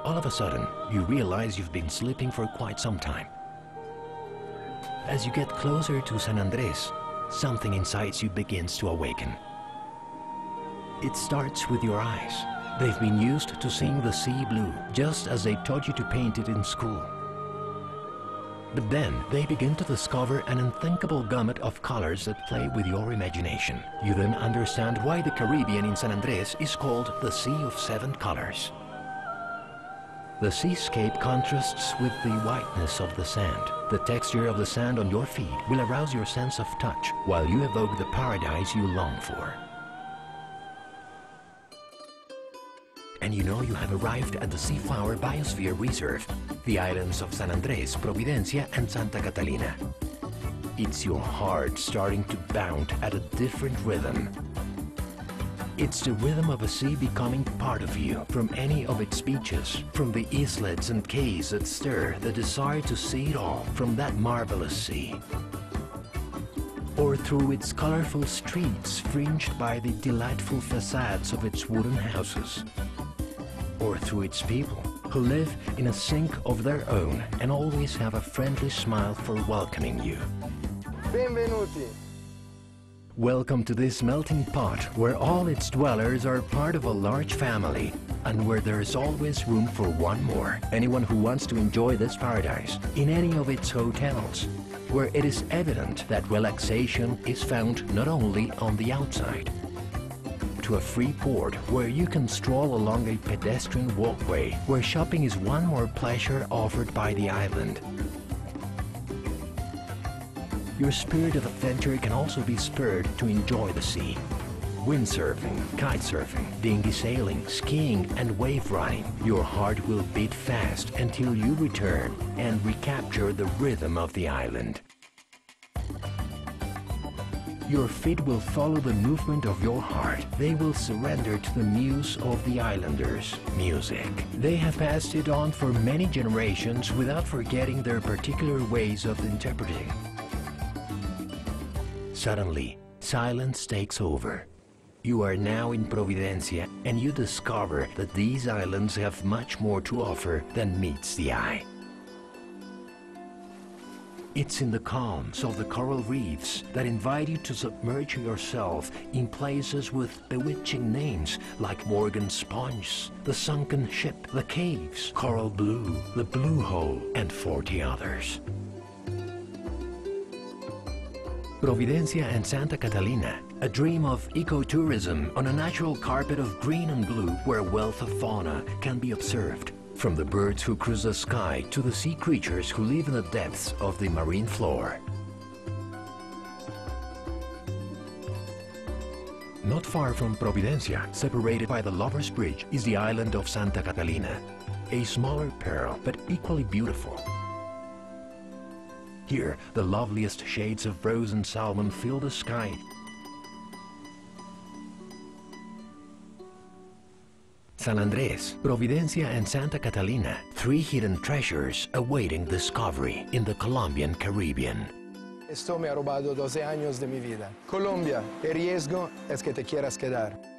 All of a sudden, you realize you've been sleeping for quite some time. As you get closer to San Andrés, something inside you begins to awaken. It starts with your eyes. They've been used to seeing the sea blue, just as they taught you to paint it in school. But then, they begin to discover an unthinkable gamut of colors that play with your imagination. You then understand why the Caribbean in San Andrés is called the Sea of Seven Colors. The seascape contrasts with the whiteness of the sand. The texture of the sand on your feet will arouse your sense of touch, while you evoke the paradise you long for. And you know you have arrived at the Seaflower Biosphere Reserve, the islands of San Andrés, Providencia and Santa Catalina. It's your heart starting to bound at a different rhythm. It's the rhythm of a sea becoming part of you, from any of its beaches, from the islet's and cays that stir the desire to see it all from that marvelous sea. Or through its colorful streets fringed by the delightful facades of its wooden houses. Or through its people, who live in a sink of their own and always have a friendly smile for welcoming you. Benvenuti! Welcome to this melting pot where all its dwellers are part of a large family and where there is always room for one more. Anyone who wants to enjoy this paradise in any of its hotels, where it is evident that relaxation is found not only on the outside. To a free port where you can stroll along a pedestrian walkway, where shopping is one more pleasure offered by the island. Your spirit of adventure can also be spurred to enjoy the sea. Windsurfing, kitesurfing, dinghy sailing, skiing and wave riding. Your heart will beat fast until you return and recapture the rhythm of the island. Your feet will follow the movement of your heart. They will surrender to the muse of the islanders, music. They have passed it on for many generations without forgetting their particular ways of interpreting. Suddenly, silence takes over. You are now in Providencia and you discover that these islands have much more to offer than meets the eye. It's in the calms of the coral reefs that invite you to submerge yourself in places with bewitching names like Morgan's Sponge, the Sunken Ship, the Caves, Coral Blue, the Blue Hole, and 40 others. Providencia and Santa Catalina, a dream of ecotourism on a natural carpet of green and blue where wealth of fauna can be observed. From the birds who cruise the sky to the sea creatures who live in the depths of the marine floor. Not far from Providencia, separated by the Lover's Bridge, is the island of Santa Catalina, a smaller pearl but equally beautiful. Here, the loveliest shades of rose and salmon fill the sky. San Andrés, Providencia and Santa Catalina, three hidden treasures awaiting discovery in the Colombian Caribbean. Esto me ha robado 12 años de mi vida. Colombia, el riesgo es que te quieras quedar.